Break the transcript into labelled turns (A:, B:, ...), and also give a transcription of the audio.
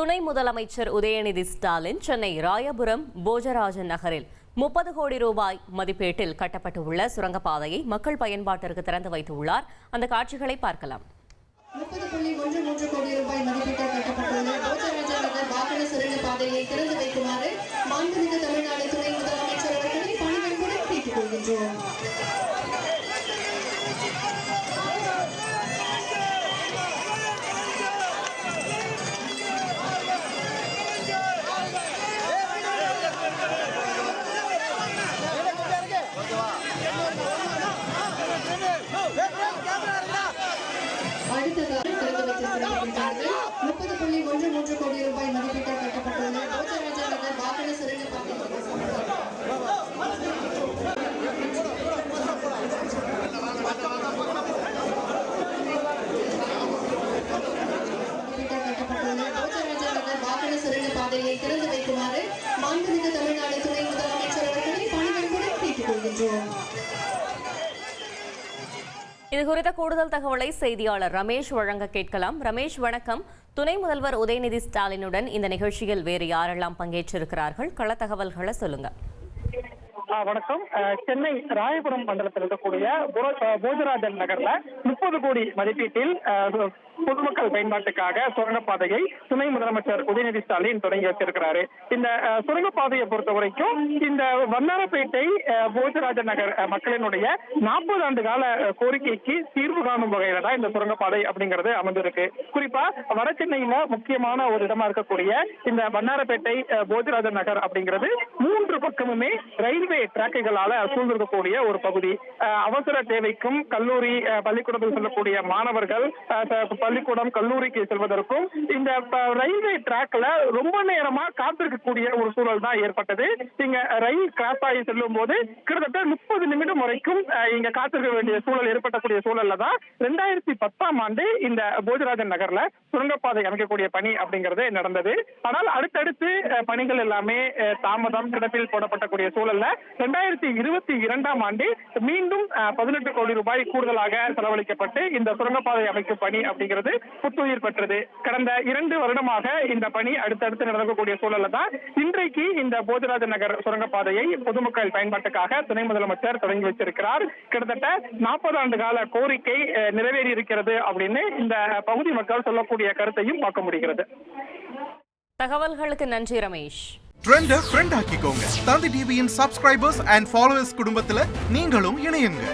A: துணை முதலமைச்சர் உதயநிதி ஸ்டாலின் சென்னை ராயபுரம் போஜராஜன் நகரில் 30 கோடி ரூபாய் மதிப்பீட்டில் கட்டப்பட்டுள்ள சுரங்கப்பாதையை மக்கள் பயன்பாட்டிற்கு திறந்து வைத்துள்ளார். அந்த காட்சிகளை பார்க்கலாம்.
B: 30.13 கோடி ரூபாய் மதிப்பீட்டில் கட்டப்பட்டுள்ள போஜராஜன் நகர் வாகன சுரங்கப்பாதையை திறந்து வைக்குமாறு மாண்புமிகு தமிழ்நாடு துணை முதலமைச்சர் அவர்களை பணிவன்புடன் கேட்டுக் கொள்கின்றோம். அடுத்ததாக திறந்து வைத்திருக்கிறார்கள். 30.13 கோடி ரூபாய் மதிப்பீட்டில் கட்டப்பட்டுள்ள போஜராஜன் நகர் வாகன சுரங்கப்பாதை பாதையை திறந்து வைக்குமாறு மாண்புமிகு தமிழ்நாடு துணை முதலமைச்சர் அவர்களை பணிவன்புடன் கேட்டுக் கொள்கின்றோம்.
A: இது குறித்த கூடுதல் தகவலை செய்தியாளர் ரமேஷ் வழங்க கேட்கலாம். ரமேஷ், வணக்கம். துணை முதல்வர் உதயநிதி ஸ்டாலினுடன் இந்த நிகழ்ச்சியில் வேறு யாரெல்லாம் பங்கேற்றிருக்கிறார்கள்? கள தகவல்களை சொல்லுங்க.
C: வணக்கம். சென்னை ராயபுரம் மண்டலத்தில் இருக்கக்கூடிய போஜராஜன் நகர்ல 30 கோடி மதிப்பீட்டில் பொதுமக்கள் பயன்பாட்டுக்காக சுரங்கப்பாதையை துணை முதலமைச்சர் உதயநிதி ஸ்டாலின் தொடங்கி வச்சிருக்கிறாரு. இந்த சுரங்கப்பாதையை பொறுத்த வரைக்கும் இந்த வண்ணாரப்பேட்டை போஜராஜன் நகர் மக்களினுடைய 40 ஆண்டு கால கோரிக்கைக்கு தீர்வு காணும் வகையில தான் இந்த சுரங்கப்பாதை அப்படிங்கிறது அமைந்திருக்கு. குறிப்பா வட சென்னையில முக்கியமான ஒரு இடமா இருக்கக்கூடிய இந்த வண்ணாரப்பேட்டை போஜராஜன் நகர் அப்படிங்கிறது 3 பக்கமுமே ரயில்வே டிராக்குகளால சூழ்ந்திருக்கக்கூடிய ஒரு பகுதி. அவசர தேவைக்கும் கல்லூரி பள்ளிக்கூடத்தில் செல்லக்கூடிய மாணவர்கள் பள்ளிக்கூடம் கல்லூரிக்கு செல்வதற்கும் இந்த ரயில்வே டிராக்ல ரொம்ப நேரமா காத்திருக்கக்கூடிய ஒரு சூழல் தான் ஏற்பட்டது. இங்க ரயில் கிராஸ் ஆகி செல்லும் போது கிட்டத்தட்ட 30 நிமிடம் வரைக்கும் இங்க காத்திருக்க வேண்டிய சூழல் ஏற்படக்கூடிய சூழல்ல தான் 2010ஆம் ஆண்டு இந்த போஜராஜன் நகர்ல சுரங்கப்பாதை அமைக்கக்கூடிய பணி அப்படிங்கிறது நடந்தது. ஆனால் அடுத்தடுத்து பணிகள் எல்லாமே தாமதம் கிடப்பில் போடப்படக்கூடிய சூழல்ல 2022ஆம் ஆண்டு மீண்டும் 18 கோடி ரூபாய் கூடுதலாக செலவழிக்கப்பட்டு இந்த சுரங்கப்பாதை அமைக்கும் பணி அப்படிங்கிறது புத்துயிர் பெற்றது. கடந்த 2 வருடமாக இந்த பணி அடுத்தடுத்து நடக்கக்கூடிய சூழல்ல தான் இன்றைக்கு இந்த போஜராஜன் நகர் சுரங்கப்பாதையை பொதுமக்கள் பயன்பாட்டுக்காக துணை முதலமைச்சர் தொடங்கி வச்சிருக்கிறார். கிட்டத்தட்ட 40 ஆண்டு கால கோரிக்கை நிறைவேறி இருக்கிறது அப்படின்னு இந்த பகுதி மக்கள் சொல்லக்கூடிய கருத்தையும் பார்க்க முடிகிறது.
A: தகவல்களுக்கு நன்றி ரமேஷ்.
D: ட்ரெண்ட ஃப்ரெண்ட் ஆக்கிக்கோங்க. தந்தி டிவியின் சப்ஸ்கிரைபர்ஸ் அண்ட் ஃபாலோவர்ஸ் குடும்பத்துல நீங்களும் இணையுங்க.